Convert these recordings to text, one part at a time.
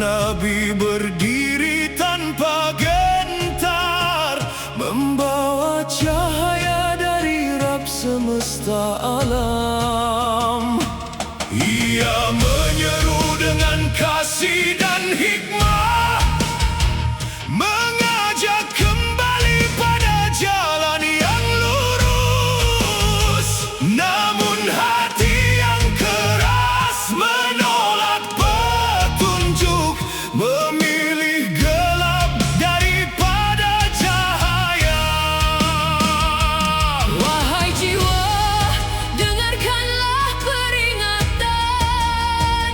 Nabi berdiri tanpa gentar, membawa cahaya dari Rabb semesta alam. Ia menyeru dengan kasih dan hikmah, mengajak kembali pada jalan yang lurus. Namun hati yang keras menolak petunjuk, memilih gelap daripada cahaya. Wahai jiwa, dengarkanlah peringatan.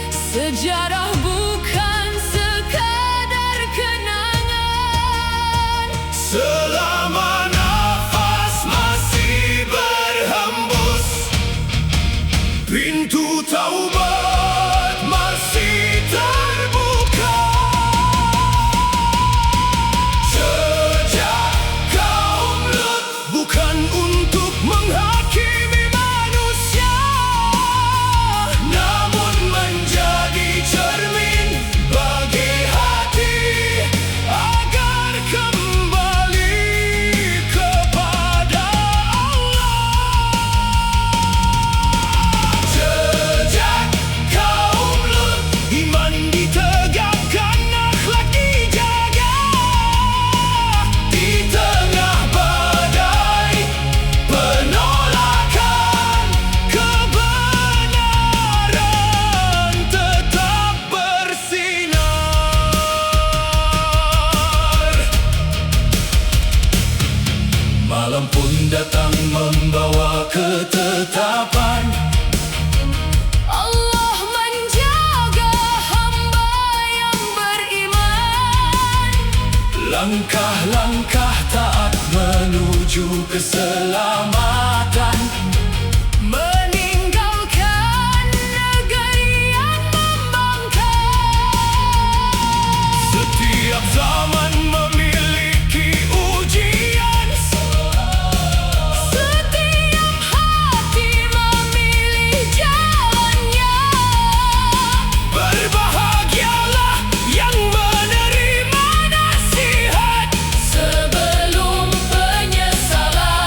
Sejarah bukan sekadar kenangan. Selama nafas masih berhembus, pintu taubat masih terbuka. Jejak kaum Lut bukan untuk menghakimi manusia, namun menjadi cermin bagi hati agar kembali kepada Allah. Jejak kaum Lut, iman ditegakkan, akhlak dijaga. Di tengah badai penolakan, kebenaran tetap bersinar. Malam pun datang membawa ketetapan. Allah menjaga hamba yang beriman. Langkah-langkah taat menuju keselamatan, meninggalkan negeri yang membangkang. Setiap zaman memiliki ujian, Setiap hati memilih jalannya. berbahagialah yang menerima nasihat Sebelum penyesalan,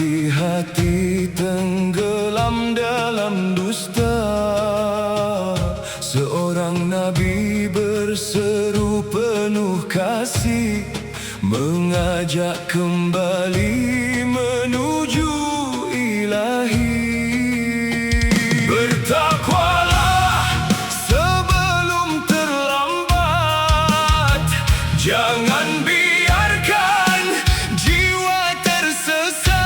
Masih hati tenggelam dalam dusta. Seorang nabi berseru penuh kasih, mengajak kembali menuju ilahi. Bertakwalah sebelum terlambat, jangan biarkan jiwa tersesat.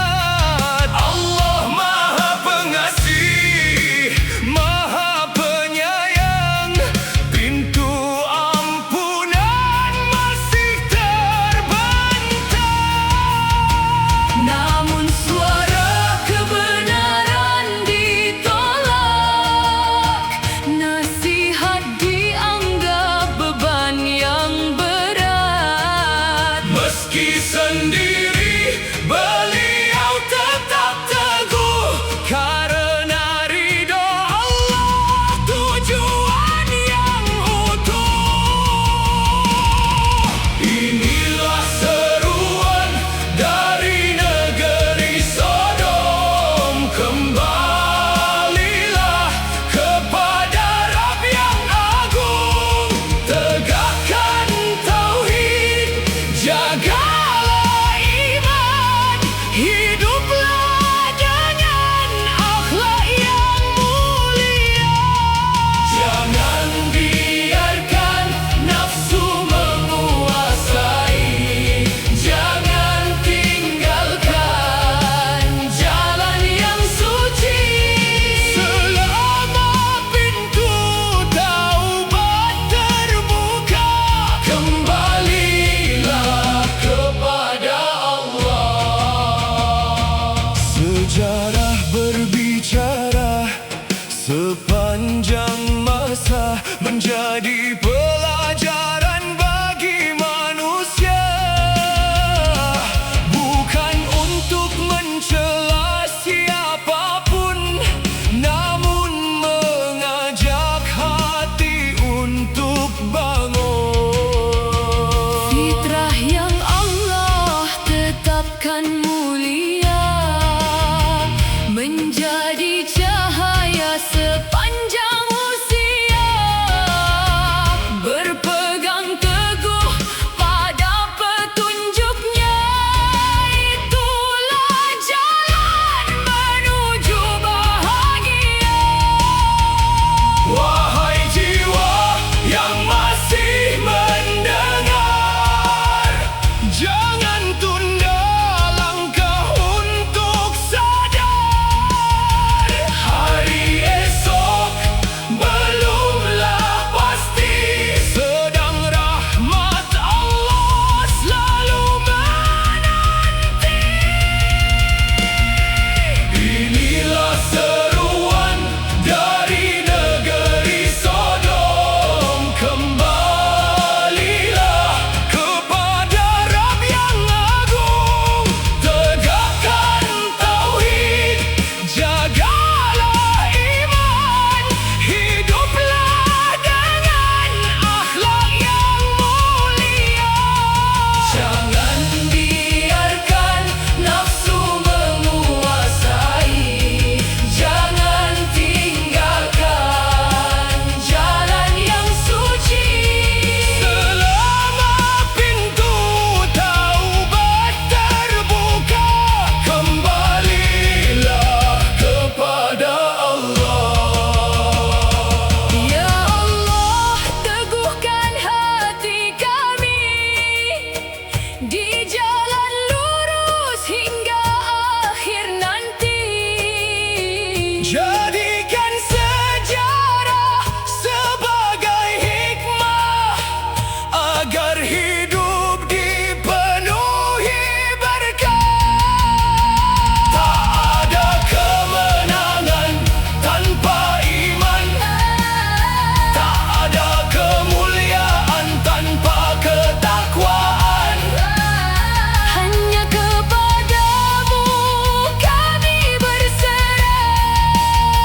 Allah Maha Pengasih, Maha Penyayang, pintu ampunan masih terbentang. Namun suara kebenaran ditolak, nasihat dianggap beban yang berat. Meski sendiri beliau tetap teguh, karena ridho Allah tujuan yang utuh. Inilah seruan dari negeri Sodom, kembalilah kepada Rabb yang agung. Tegakkan tauhid, jagalah iman, hiduplah dengan akhlak yang mulia. Jangan biarkan nafsu menguasai, jangan tinggalkan jalan yang suci. Selama pintu taubat terbuka, kembalilah kepada Allah. Sejarah berbicara, sepanjang masa menjadi pelajaran bagi manusia. Bukan untuk mencela siapapun, namun mengajak hati untuk bangun. Fitrah yang Allah tetapkan mulia, menjadi cahaya sepanjang usia. Berpegang teguh pada petunjuknya, itulah jalan menuju bahagia. Wahai jiwa yang masih mendengar, jangan tunda langkah untuk sadar. Hari esok belumlah pasti, sedang rahmat Allah selalu menanti. Inilah seruan dari negeri Sodom, kembalilah kepada Rabb yang agung. Tegakkan tauhid, jagalah iman, hiduplah dengan akhlak yang mulia. Jangan biarkan nafsu menguasai, jangan tinggalkan jalan yang suci. Selama pintu taubat terbuka, kembalilah kepada Allah. Ya Allah, teguhkan hati kami di jalan lurus hingga akhir nanti. Jadikan sejarah sebagai hikmah, agar hidup dipenuhi berkah. Tak ada kemenangan tanpa iman, tak ada kemuliaan tanpa ketakwaan. Hanya kepadamu kami berserah.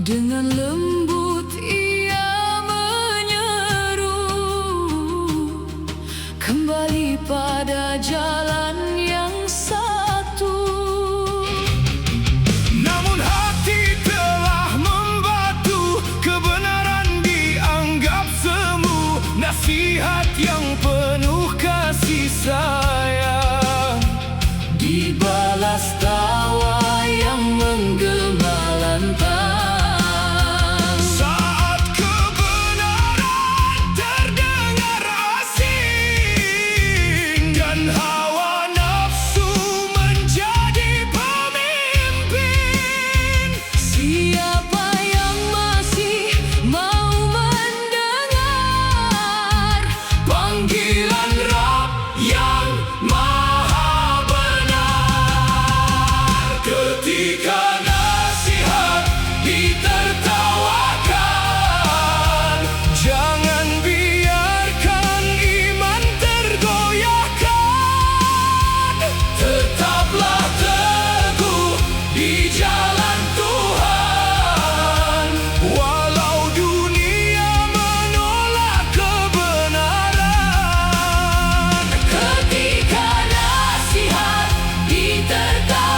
Dengan lembut ia menyeru, kembali pada jalan yang satu. Namun hati telah membatu, kebenaran dianggap semu. Nasihat yang penuh kasih sayang dibalas tawa yang menggema lantang. Saat kebenaran terdengar asing dan hawa nafsu menjadi pemimpin, Siapa yang masih mau mendengar panggilan Rabb yang Maha Benar. Ketika nasihat ditertawakan, jangan biarkan iman tergoyahkan. Tetaplah teguh di jalan Tuhan, walau dunia menolak kebenaran. ketika nasihat ditertawakan.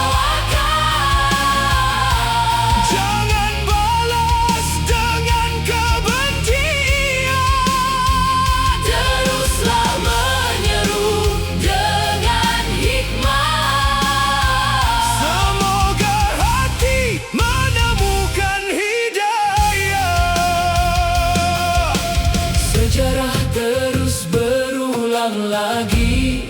Jangan balas dengan kebencian. Teruslah menyeru dengan hikmah. Semoga hati menemukan hidayah. Sejarah terus berulang lagi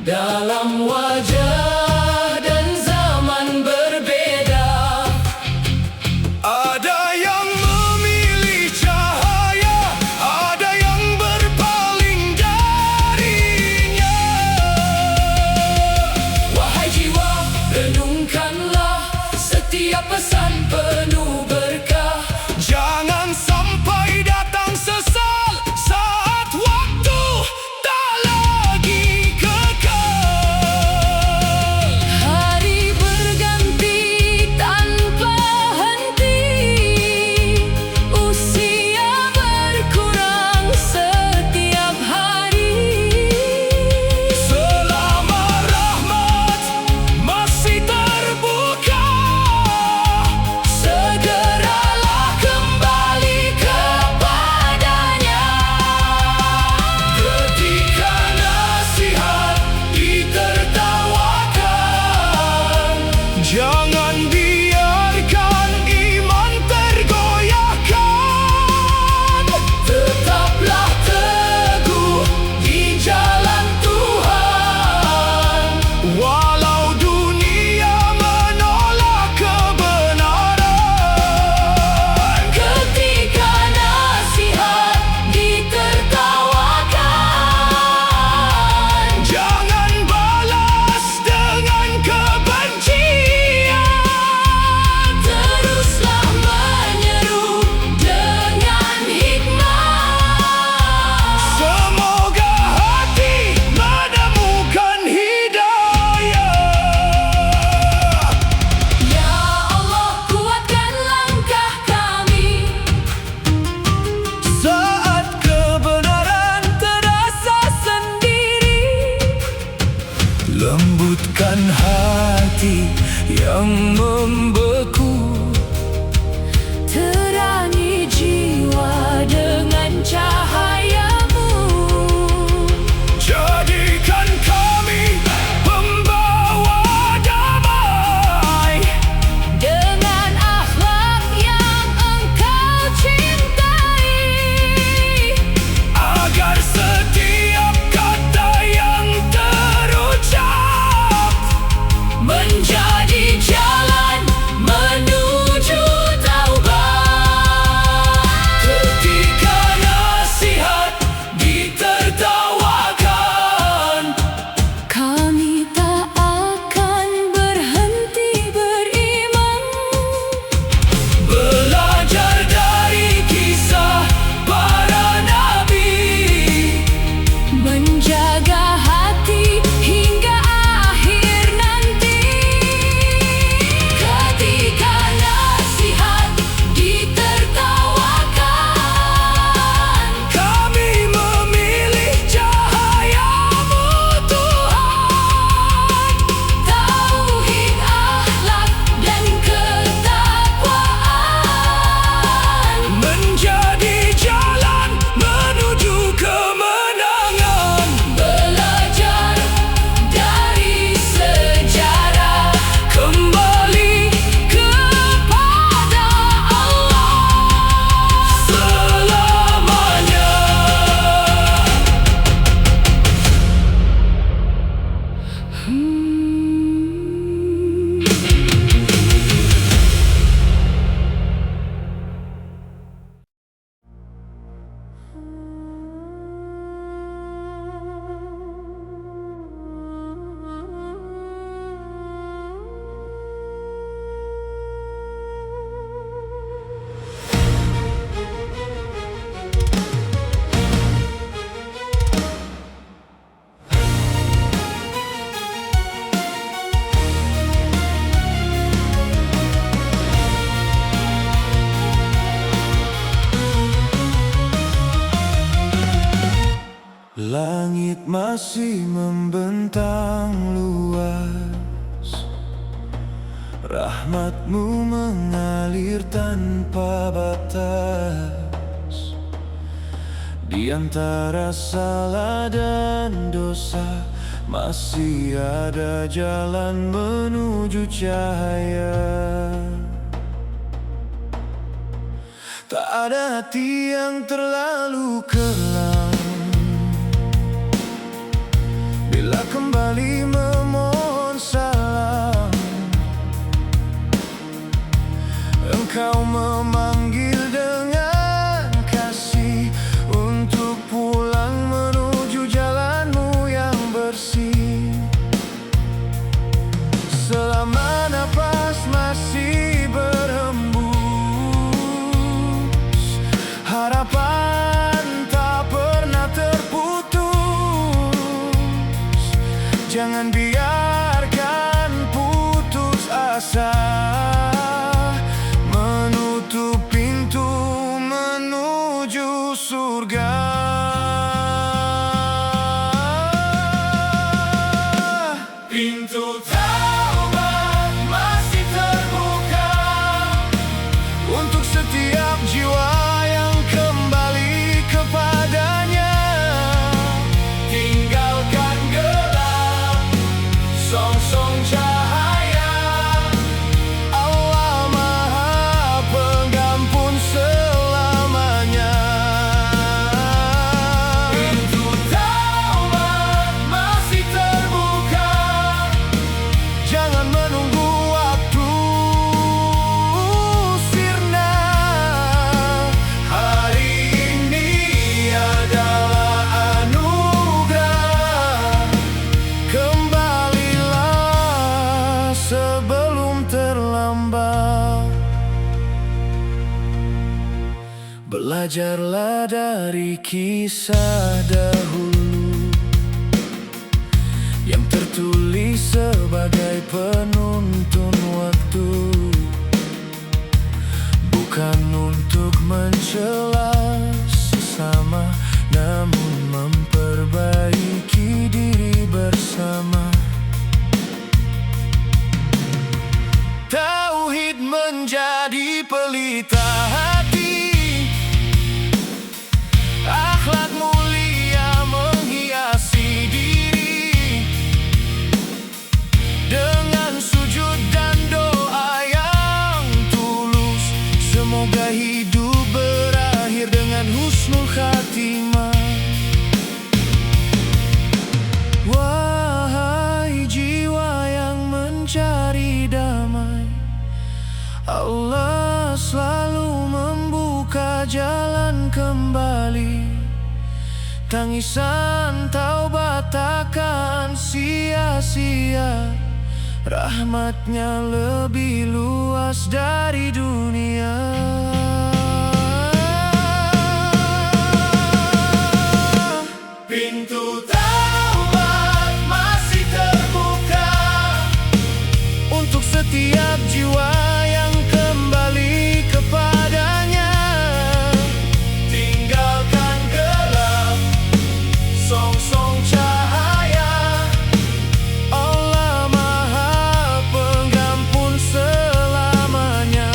dalam wajah dan zaman berbeda. Ada yang memilih cahaya, ada yang berpaling darinya. Wahai jiwa, renungkanlah setiap pesan penuh berkah. Jangan sampai datang sesal saat waktu tak lagi kekal. Hari berganti tanpa henti, usia berkurang setiap hari. Selama rahmat masih terbuka, segeralah kembali kepadanya. Ketika nasihat ditertawakan, jangan biarkan iman tergoyahkan. Tetaplah teguh di jalan Tuhan, walau dunia menolak kebenaran. Ketika nasihat ditertawakan. Jangan balas dengan kebencian. Teruslah menyeru dengan hikmah. Semoga hati menemukan hidayah. Ya Allah, kuatkan langkah kami. Saat kebenaran terasa sendiri, lembutkan hati yang membeku. Terangi jiwa dengan cahayamu. Jadikan kami pembawa damai Dengan akhlak yang engkau cintai. agar setiap kata yang terucap menjadi jalan menuju taubat. Ketika nasihat Langit masih membentang luas, rahmat-Mu mengalir tanpa batas. Di antara salah dan dosa masih ada jalan menuju cahaya. Tak ada hati yang terlalu kelam bila kembali memohon salam. Engkau memanggil dengan kasih untuk pulang menuju jalan-Mu yang bersih. Selama napas masih berhembus, harapan tak pernah terputus. Jangan biarkan putus asa menutup pintu menuju surga. Pintu taubat masih terbuka untuk setiap jiwa yang kembali kepadanya. Tinggalkan gelap, song-song cahaya. Allah Maha Pengampun selamanya. Pintu taubat masih terbuka, jangan menunggu waktu sirna. Hari ini adalah anugerah. Kembalilah sebelum terlambat. Belajarlah dari kisah dahulu yang tertulis sebagai penuntun waktu, bukan untuk mencela sesama, namun memperbaiki diri bersama. Tauhid menjadi pelita hati, akhlak mulia menghiasi diri. Dengan sujud dan doa yang tulus, semoga hidup berakhir dengan husnul khatimah. Wahai jiwa yang mencari damai, Allah selalu membuka jalan kembali. Tangisan taubat takkan sia-sia, rahmat-Nya lebih luas dari dunia. Pintu taubat masih terbuka untuk setiap jiwa yang kembali kepadanya. Tinggalkan gelap, song-song cahaya. Allah Maha Pengampun selamanya.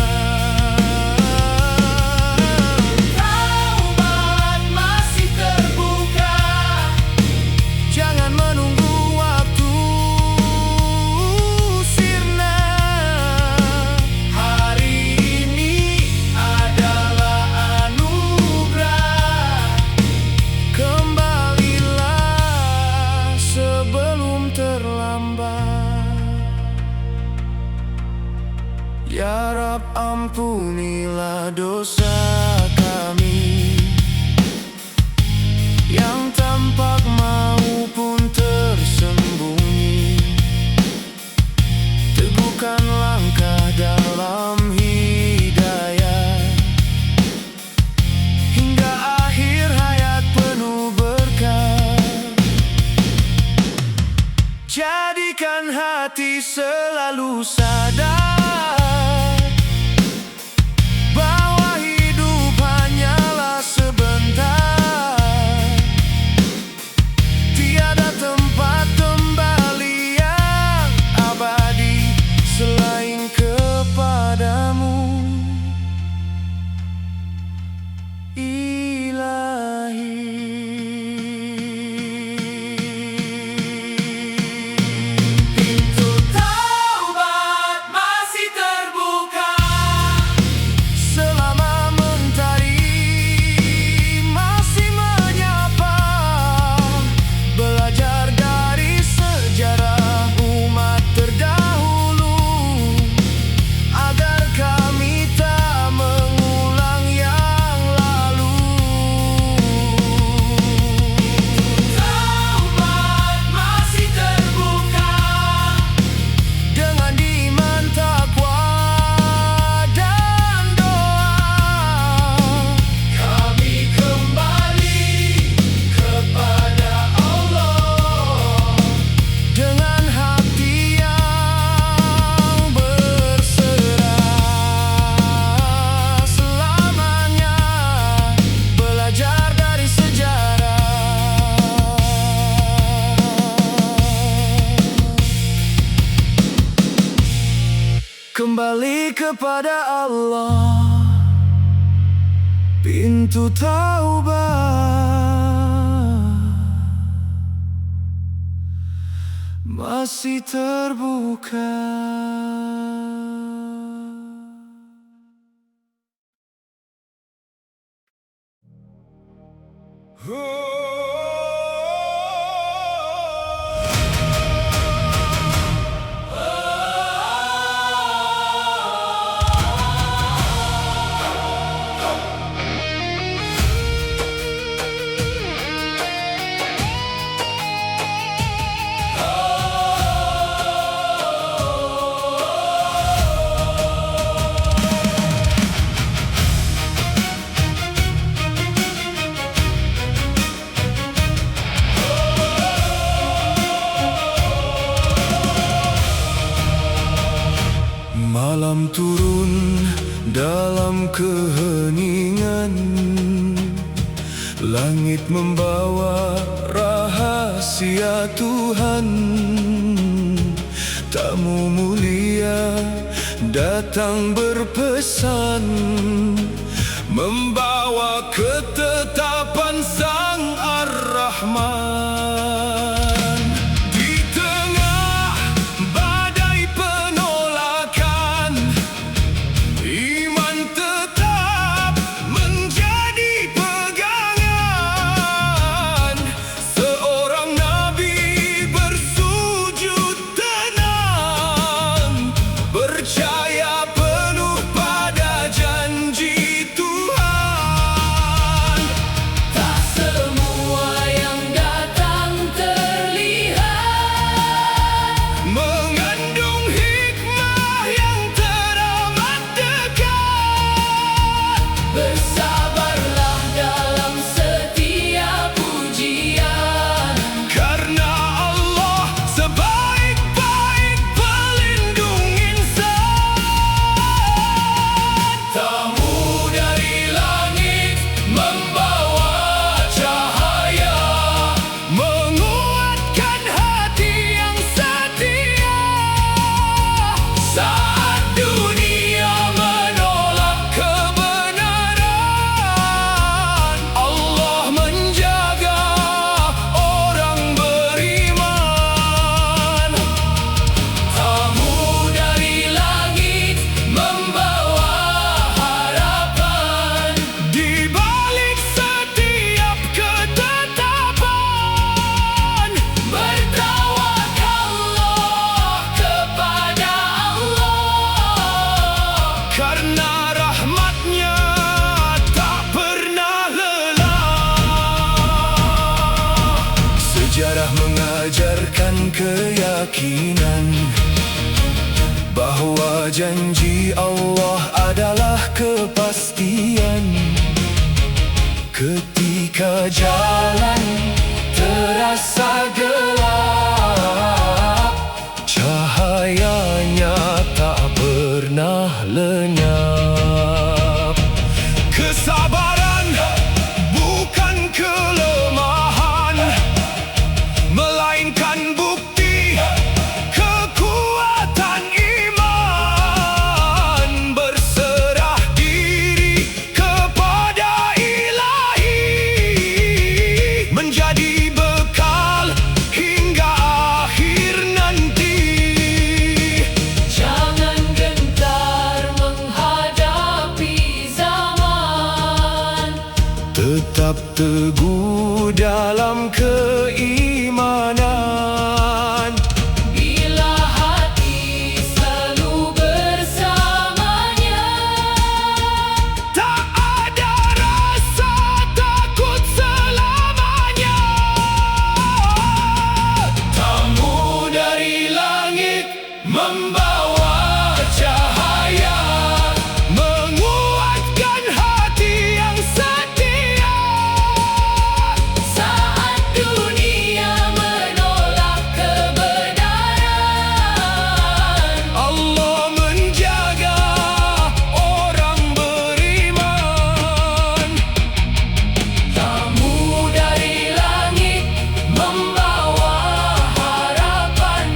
Taubat masih terbuka, harap ampunilah dosa kami yang tampak maupun tersembunyi. Teguhkan langkah dalam hidayah hingga akhir hayat penuh berkah. Jadikan hati selalu sadar bahwa hidup hanyalah sebentar. Tiada tempat kembali yang abadi selain kepadamu, Ilahi. Pintu taubat masih terbuka selama mentari masih menyapa. Belajar dari sejarah umat terdahulu agar kami tak mengulang yang lalu. Taubat masih terbuka dengan iman, takwa, dan doa. Kami kembali kepada Allah dengan hati yang berserah selamanya. Belajar dari sejarah, kembali kepada Allah. Pintu taubat masih terbuka. Malam turun dalam keheningan, langit membawa rahasia Tuhan. Tamu mulia datang berpesan, membawa ketetapan Sang Ar-Rahman. Di tengah badai penolakan, iman tetap menjadi pegangan. Seorang nabi bersujud tenang, percaya penuh pada janji Tuhan. Tak semua yang datang keyakinan bahwa janji Allah adalah kepastian. Ketika jalan terasa gelap, cahayanya tak pernah lenyap. Kesabaran bukan kelemahan, melainkan bukti kekuatan iman. Berserah diri kepada Ilahi menjadi bekal hingga akhir nanti. Jangan gentar menghadapi zaman, Tetap teguh dalam keimanan. bila hati selalu bersamanya. Tak ada rasa takut selamanya. Tamu dari langit membawa cahaya, menguatkan hati yang setia. Saat dunia menolak kebenaran, Allah menjaga orang beriman. tamu dari langit membawa harapan.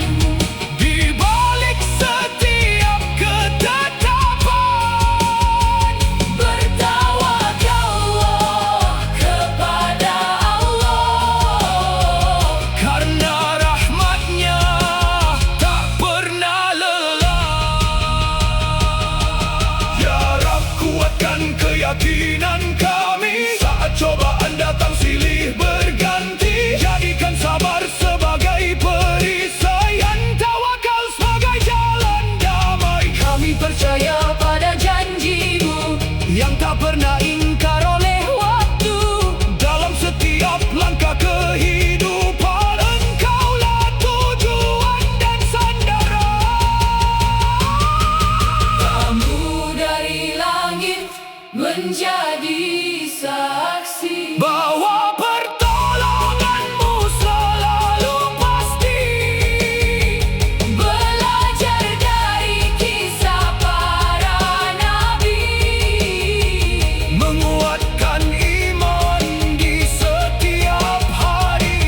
Di balik setiap ketetapan, Bertawakallah kepada Allah, karena rahmatnya tak pernah lelah. Ya Rab, kuatkan keyakinan kami. Saat cobaan datang silih berganti, jadikan sabar sebagai perisaian, tawakal sebagai jalan damai. kami percaya pada janjimu Yang tak pernah ingkar oleh waktu. dalam setiap langkah kehidupan. Engkaulah tujuan dan sandaran. Tamu dari langit menjadi saksi Bahwa pertolonganmu selalu pasti. belajar dari kisah para nabi, Menguatkan iman di setiap hari.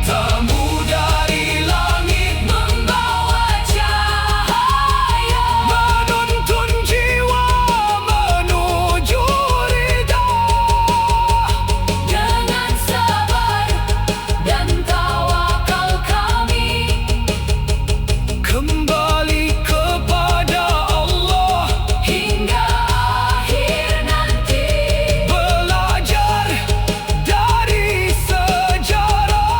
Tamu dari langit membawa cahaya, menuntun jiwa menuju ridha. dengan sabar dan tawakal kami Kembali kepada Allah, hingga akhir nanti. belajar dari sejarah.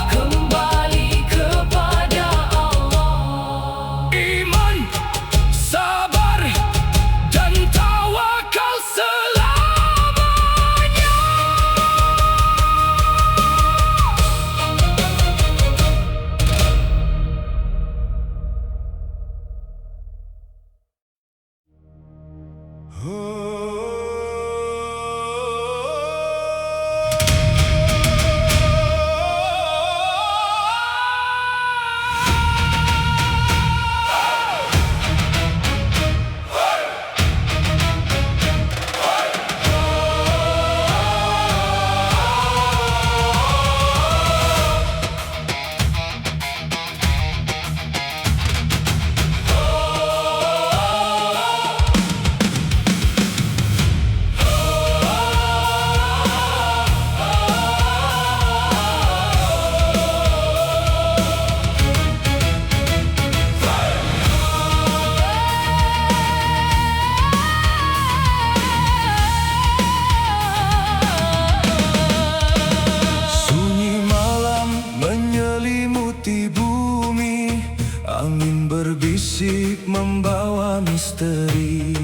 Kembali kepada Allah, Iman, sabar, dan tawakal selamanya. Sunyi malam menyelimuti bumi, angin berbisik membawa misteri.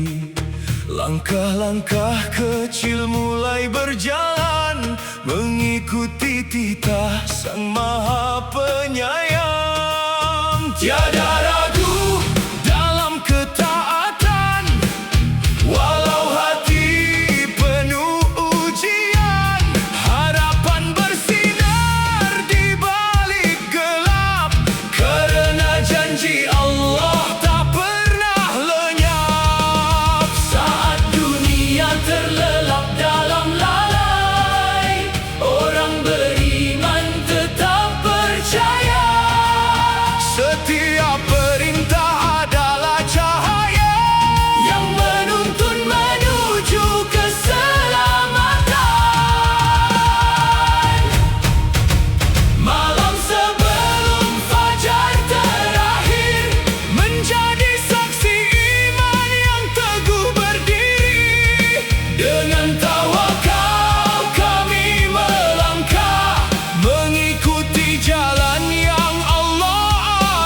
Langkah-langkah kecil mulai berjalan, mengikuti titah Sang Maha Penyayang. Tiada ragu dalam ketaatan, walau hati penuh ujian. Harapan bersinar di balik gelap, kerana janji Allah tak pernah lenyap. Saat dunia terlelap dalam lalai, orang beriman tetap percaya. Setiap perintah adalah cahaya yang menuntun menuju keselamatan. Malam sebelum fajar terakhir, menjadi saksi iman yang teguh berdiri. Dengan tawakal kami melangkah, mengikuti jalan yang Allah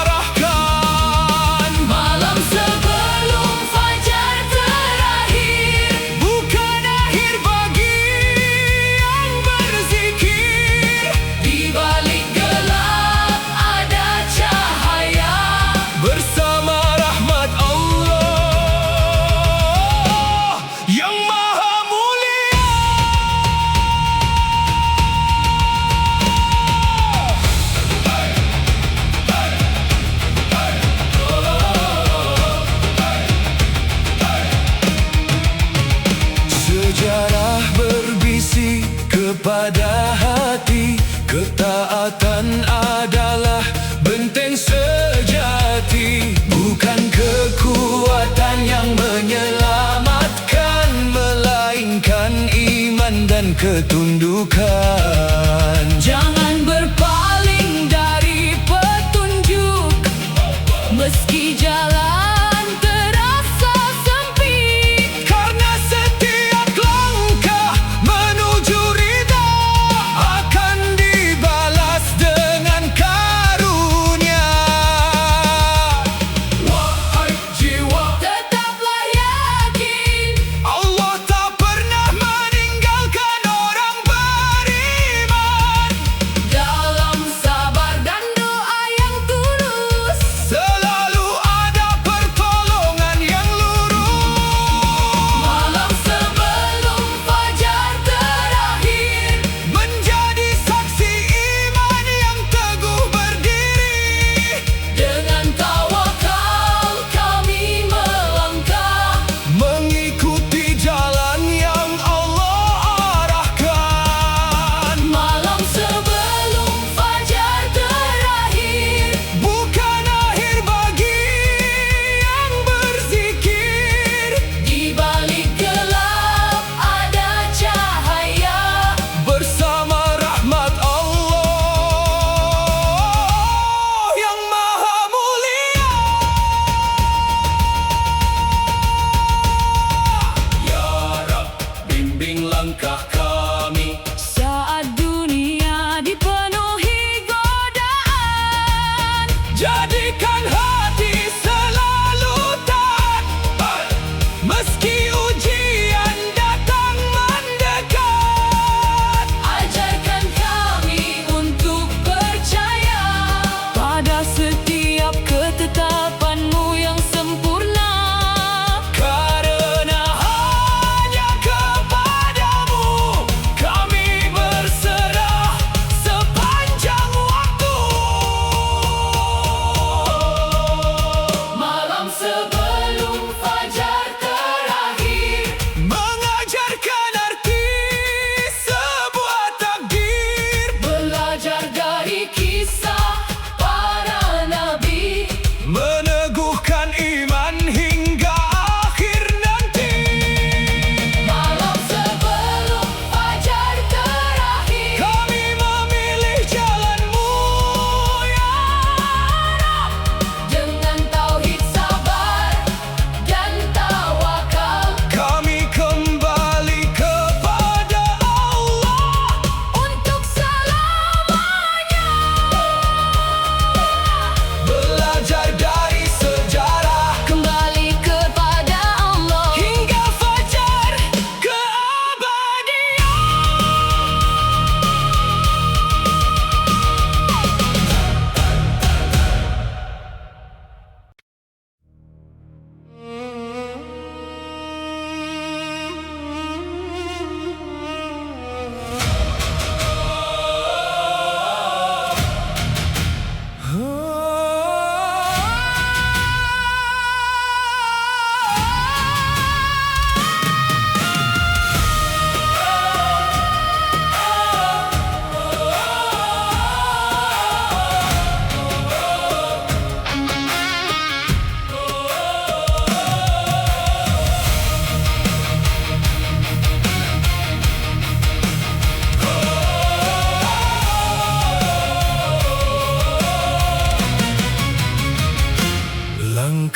arahkan. Malam sebelum fajar terakhir, Bukan akhir bagi yang berzikir. di balik gelap ada cahaya. Bersama rahmat Allah yang maha mulia. Sejarah berbisik kepada hati, ketaatan adalah benteng sejati. Bukan kekuatan yang menyelamatkan, melainkan iman dan ketundukan. Jangan berpaling dari petunjuk, meski jalan terasa sempit. Karena setiap langkah menuju ridha akan dibalas dengan karunia. Wahai jiwa, Tetaplah yakin, Allah tak pernah meninggalkan orang beriman.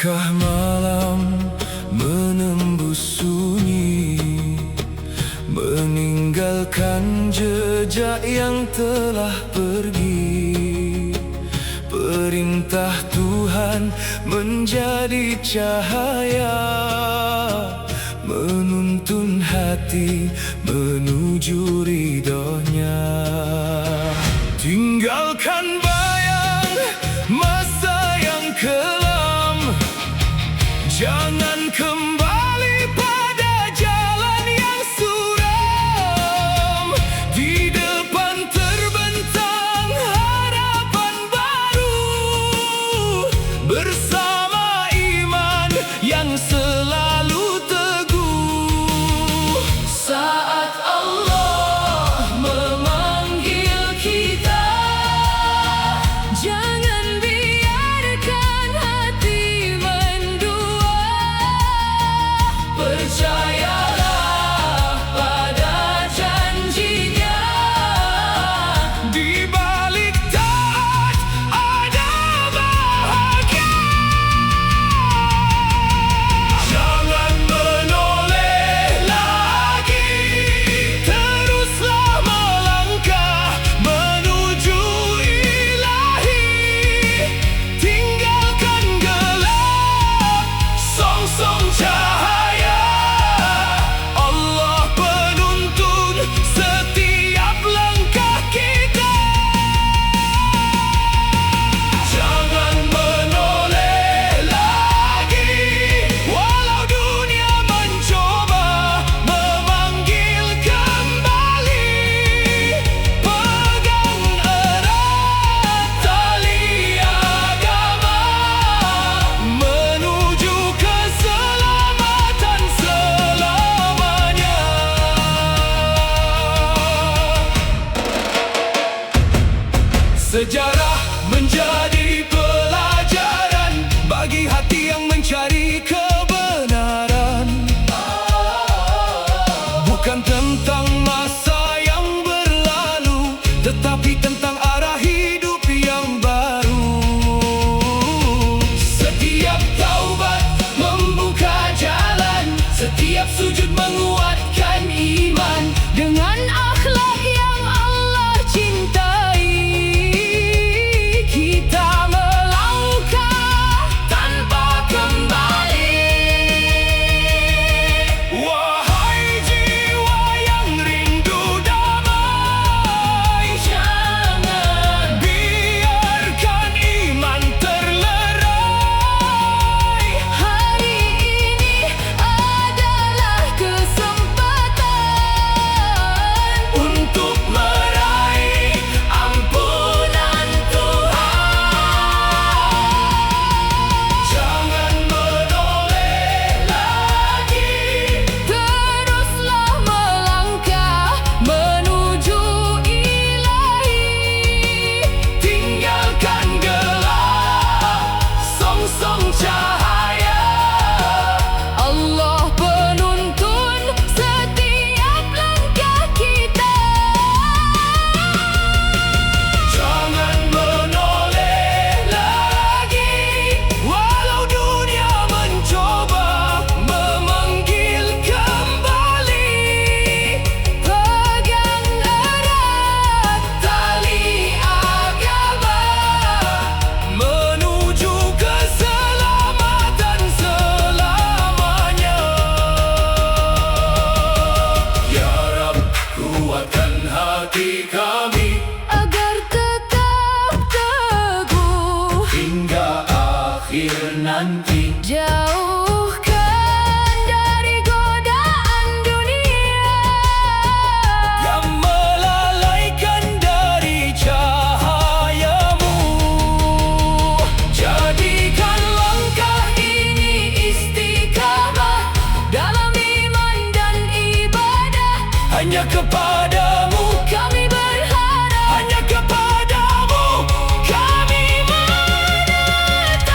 Langkah malam menembus sunyi, meninggalkan jejak yang telah pergi. Perintah Tuhan menjadi cahaya, menuntun hati menuju ridhonya. Tinggalkan bayang masa yang kelam, jangan kembali pada jalan yang suram. Di depan terbentang harapan baru, bersama iman yang selalu teguh. Saat Allah memanggil kita, jangan biarkan hati mendua. Percayalah pada janjinya, Di balik taat ada bahagia. Jangan menoleh lagi, teruslah melangkah menuju ilahi. Tinggalkan gelap, songsong cahaya. Allah penuntun setiap langkah kita. Jangan menoleh lagi, walau dunia mencoba memanggil kembali. Pegang erat tali agama, menuju keselamatan selamanya. Sejarah menjadi pelajaran bagi hati yang mencari kebenaran. Bukan tentang masa yang berlalu, tetapi tentang arah hidup yang baru. Setiap taubat membuka jalan, setiap sujud menguatkan iman. dengan akhlak yang Allah cintai, kita melangkah tanpa kembali. Wahai jiwa yang rindu damai, Jangan biarkan iman terlerai. hari ini adalah kesempatan Untuk meraih ampunan Tuhan. Jangan menoleh lagi, teruslah melangkah menuju ilahi. tinggalkan gelap, songsong cahaya. Allah penuntun setiap langkah kita. Jangan menoleh lagi, walau dunia mencoba memanggil kembali. Pegang erat Tali agama, menuju keselamatan selamanya. Ya Rab, kuatkan hati kami agar tetap teguh hingga akhir nanti. jauhkan dari godaan dunia. Yang melalaikan dari cahayamu, jadikan langkah Ini istiqamah dalam iman dan ibadah. hanya kepadamu. Kami berharap Hanya kepadamu kami menetap.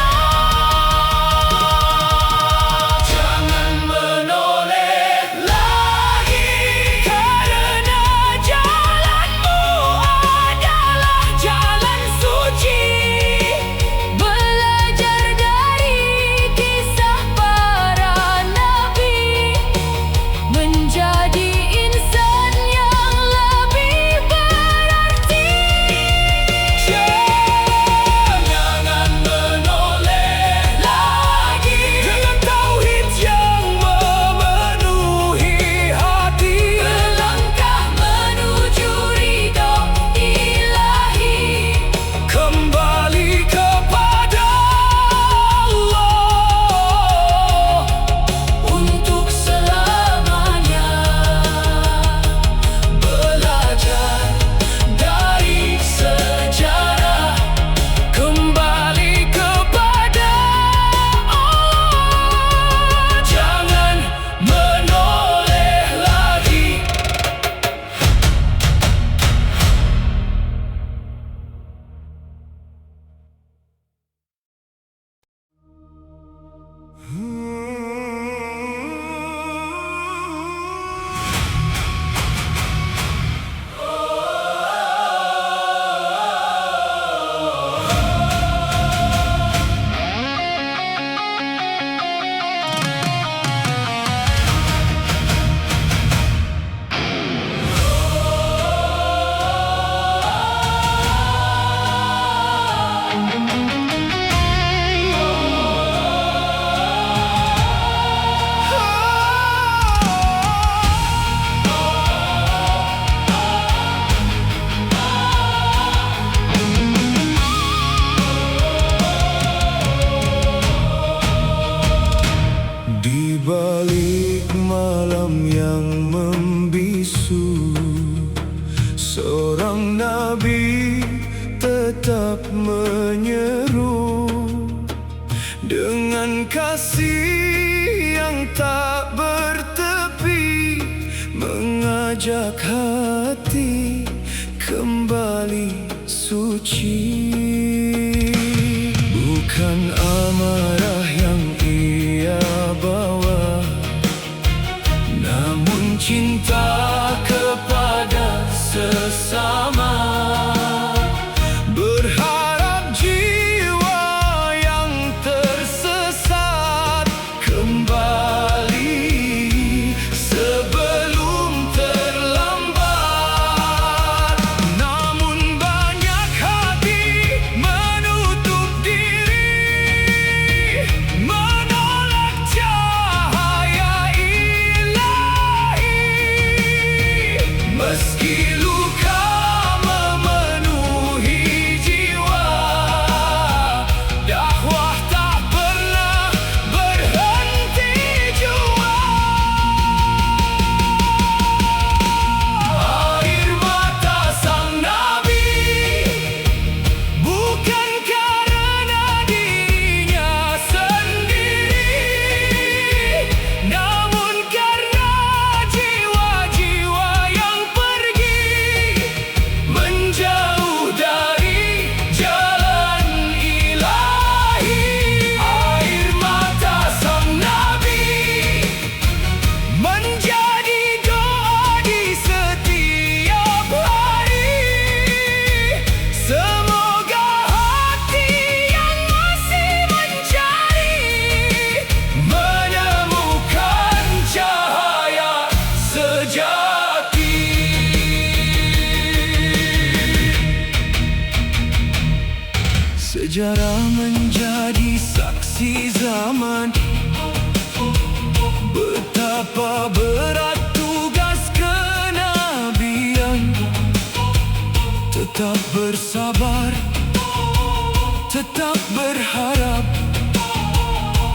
menyeru dengan kasih yang tak bertepi, mengajak hati kembali suci. Bukan amarah yang ia bawa, namun cinta kepada sesama. Berharap jiwa yang tersesat kembali sebelum terlambat. Namun banyak hati menutup diri, menolak cahaya ilahi. Meski luka memenuhi jiwa, dakwah tak pernah berhenti jua. Air mata sang Nabi bukan karena dirinya sendiri, namun karena jiwa-jiwa yang pergi menjauh dari jalan ilahi. Air mata sang Nabi menjadi doa di setiap hari. Semoga hati yang masih mencari menemukan cahaya sejati. Sejarah menjadi saksi zaman, betapa berat tugas kenabian. Tetap bersabar, tetap berharap,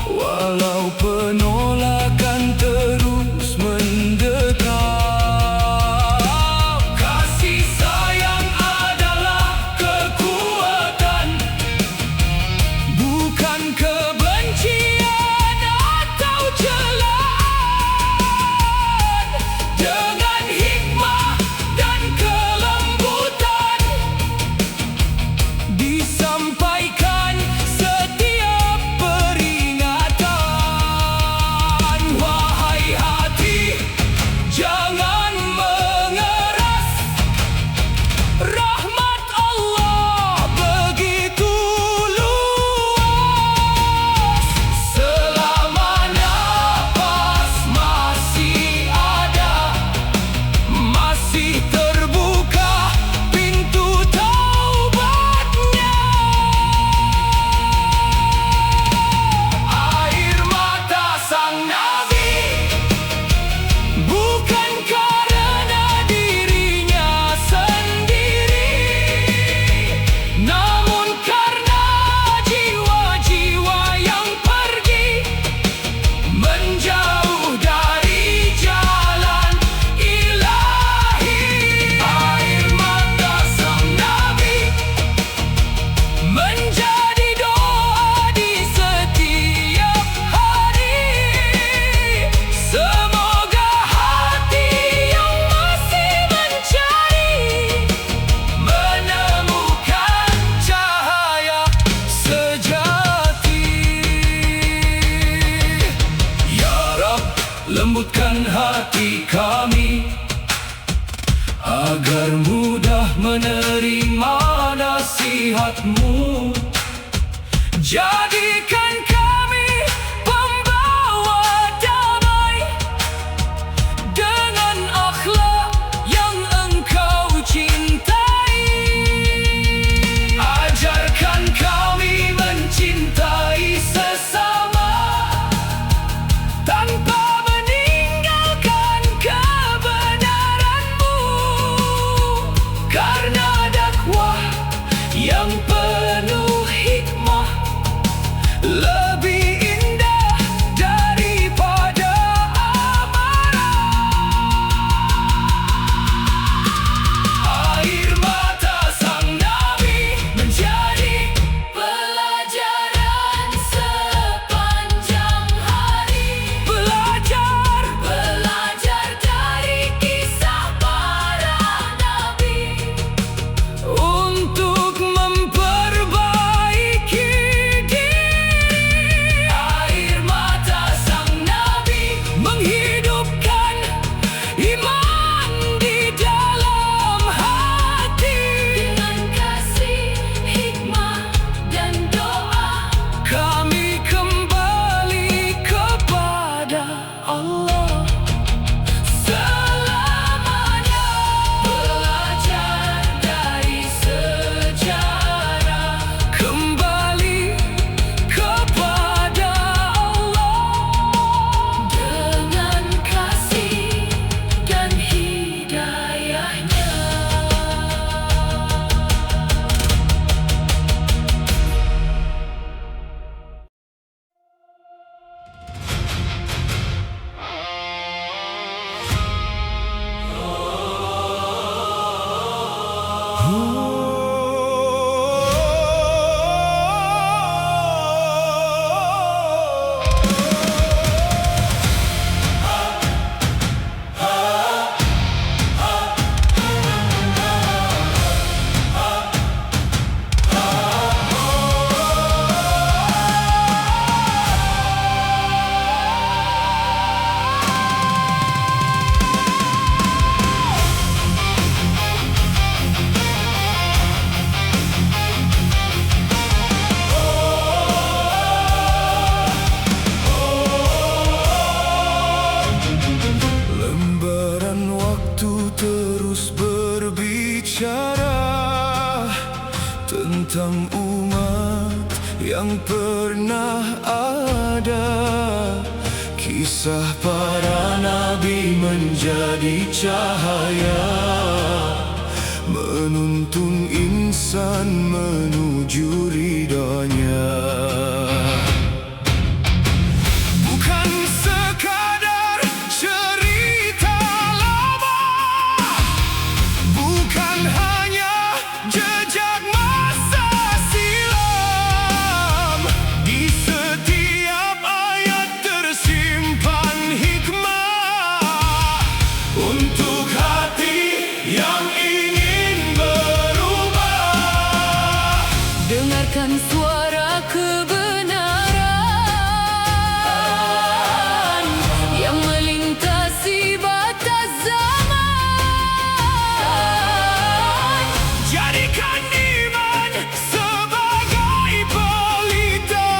walau penolakan terus mendekat. Kasih sayang adalah kekuatan, bukan kebencian atau celaan. Dengan hikmah dan kelembutan disampaikan setiap peringatan. Wahai hati, jangan mengeras, rahmat Allah begitu luas. Selama nafas masih ada, masih terbuka pintu taubatnya. Air mata sang Nabi bukan karena dirinya sendiri, namun karena jiwa-jiwa yang pergi menjauh dari jalan ilahi. Air mata sang Nabi menjadi doa di setiap hari. Semoga hati yang masih mencari menemukan cahaya sejati. Ya Rab, lembutkan hati kami agar mudah menerima nasihat-Mu. Jadikan kami pembawa damai dengan akhlak yang Engkau cintai. Ajarkan kami mencintai sesama tanpa meninggalkan kebenaran-Mu, karena dakwah yang penuh hikmah yang pernah ada. Kisah para nabi menjadi cahaya, menuntun insan menuju ridhonya. Bukan sekadar cerita lama, bukan hanya jejak masa silam. Di setiap ayat tersimpan hikmah untuk hati yang ingin berubah. Dengarkan suara kebenaran yang melintasi batas zaman. Jadikan iman sebagai pelita,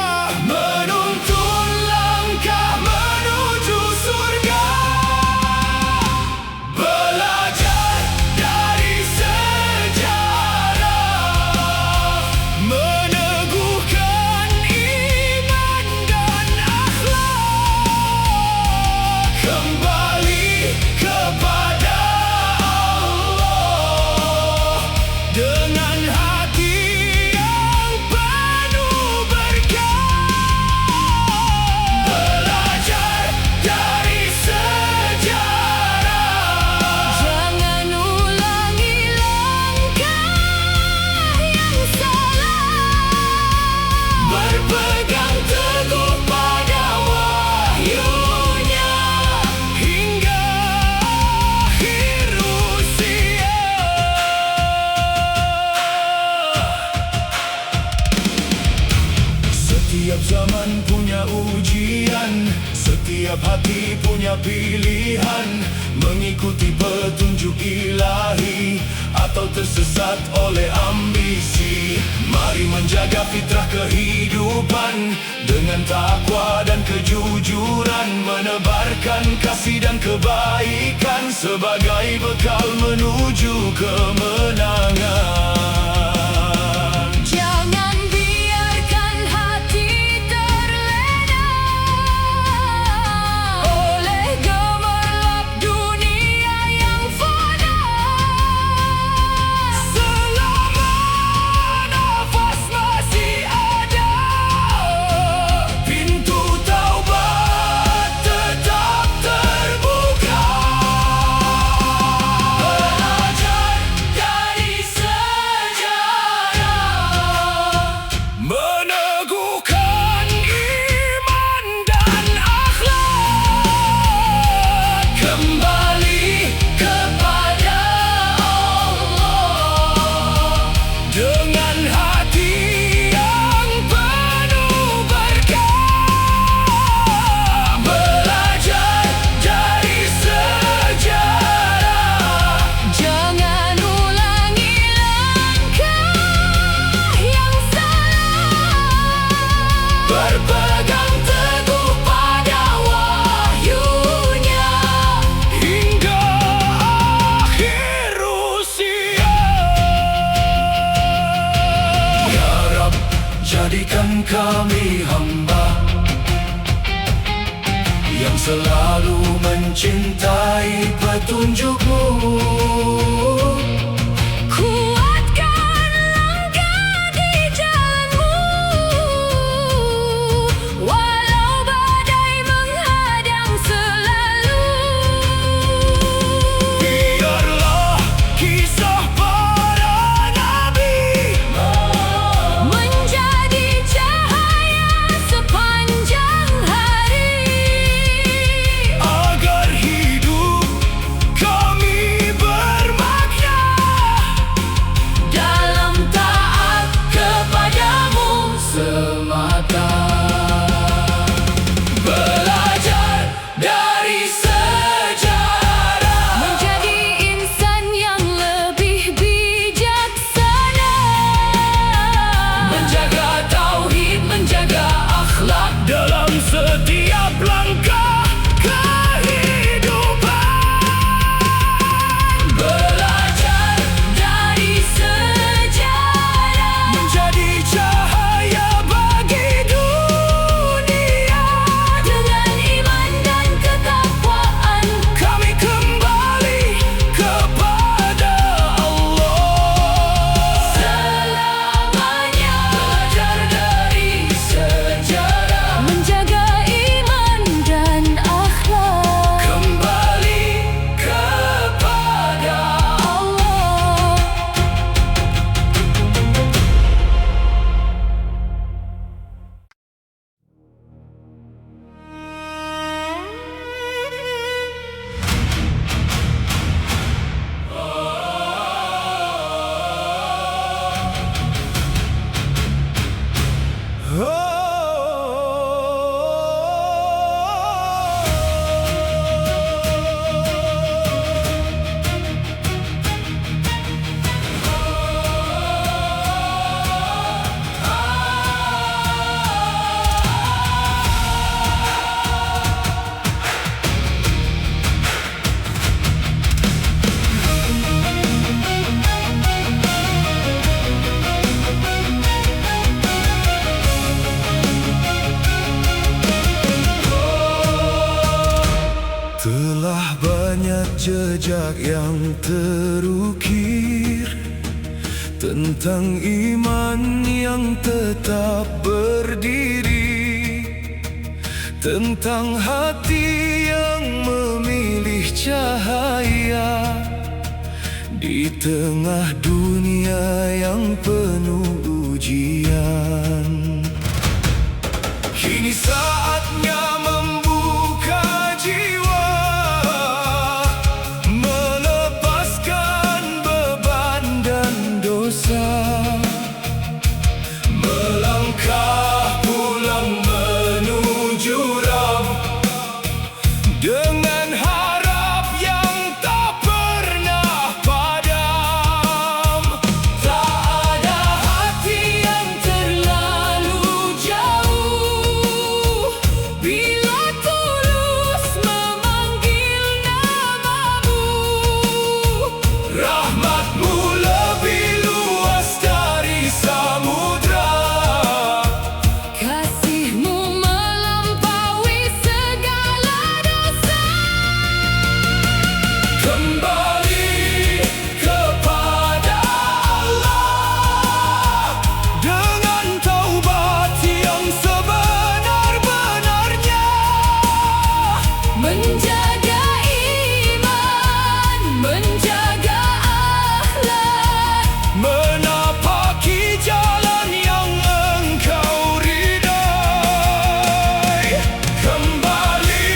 menuntun langkah menuju surga. Belajar dari sejarah, meneguhkan iman dan akhlak. Kembali kepada Allah dengan hati yang penuh berkah. Belajar dari sejarah, Jangan ulangi langkah yang salah. berpegang teguh pada wahyunya hingga akhir usia. Setiap zaman punya ujian, setiap hati punya pilihan. Mengikuti petunjuk ilahi atau tersesat oleh ambisi. Mari menjaga fitrah kehidupan dengan takwa dan kejujuran, menebarkan kasih dan kebaikan sebagai bekal menuju kemenangan. Jangan biarkan hati terlena oleh gemerlap dunia yang fana. Selama nafas masih ada, pintu taubat tetap terbuka. Belajar dari sejarah, meneguhkan iman dan akhlak. Kembali kepada Allah dengan hati yang penuh berkah. Belajar dari sejarah, Jangan ulangi langkah yang salah. berpegang teguh pada wahyunya hingga akhir usia. Ya Rab, jadikan kami hamba yang selalu mencintai petunjuk-Mu. Kuatkan langkah di jalan-Mu, walau badai menghadang selalu. Biarlah kisah para nabi Menjadi cahaya sepanjang hari, agar hidup kami bermakna. terukir tentang iman yang tetap berdiri, tentang hati yang memilih cahaya di tengah dunia yang penuh ujian. Kini saatnya membuka jiwa, melepaskan beban dan dosa, melangkah pulang menuju Rabb dengan harap yang tak pernah padam. Tak ada hati yang terlalu jauh Bila tulus memanggil namamu, Rahmat-Mu lebih luas dari samudra, kasih-Mu melampaui segala dosa. kembali kepada Allah dengan taubat yang sebenar-benarnya, Menjaga iman, menjaga akhlak, menapaki jalan yang Engkau ridai. Kembali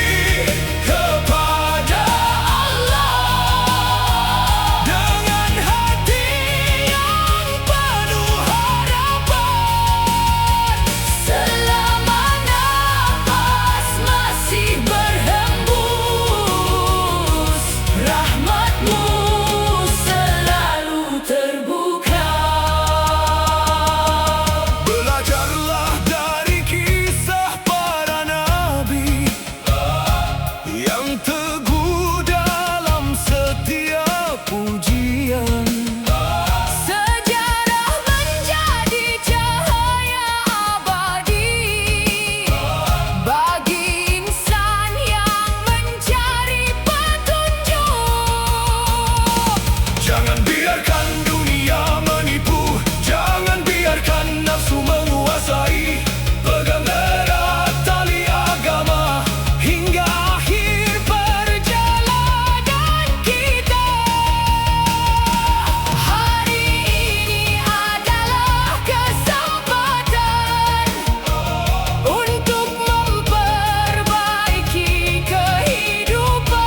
kepada Allah dengan hati yang penuh harapan. selama nafas masih berhembus, rahmat-Mu selalu terbuka. Belajarlah dari kisah para nabi yang teguh dalam setiap ujian. Sejarah menjadi cahaya abadi bagi insan yang mencari petunjuk. Jangan biarkan dunia menipu, jangan biarkan nafsu menguasai. Pegang erat tali agama hingga akhir perjalanan kita. Hari ini adalah kesempatan untuk memperbaiki kehidupan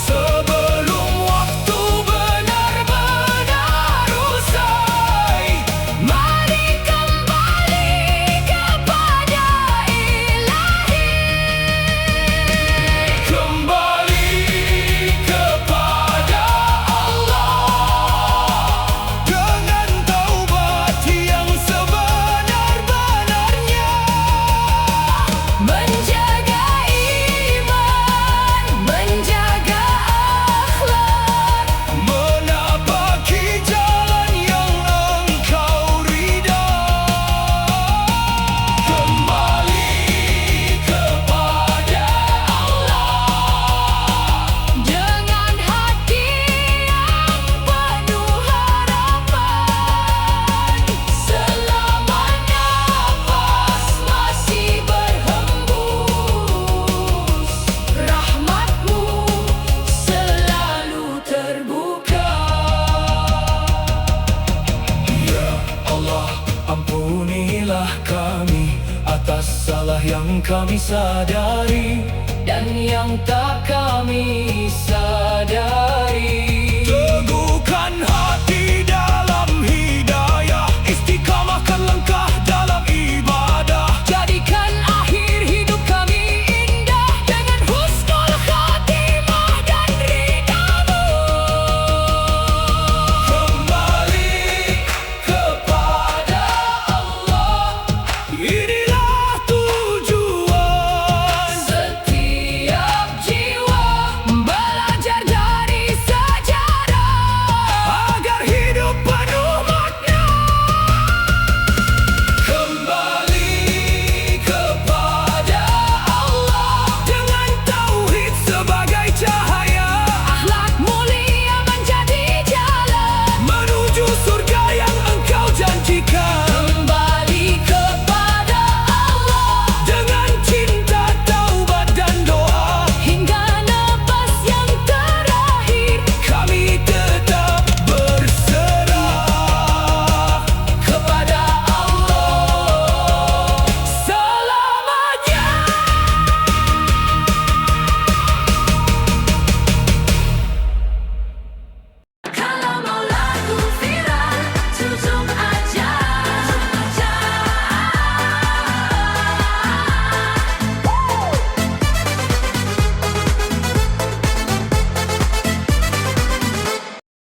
Sebelum waktu benar-benar usai, Mari kembali kepada Ilahi. kembali kepada Allah dengan taubat yang sebenar-benarnya, Menjaga iman, menjaga akhlak, menapaki jalan yang Engkau ridai. Kembali kepada Allah dengan hati yang penuh harapan. Selama nafas masih berhembus, rahmat-Mu selalu terbuka. Ya Allah, ampunilah kami atas salah yang kami sadari Dan yang tak kami sadari.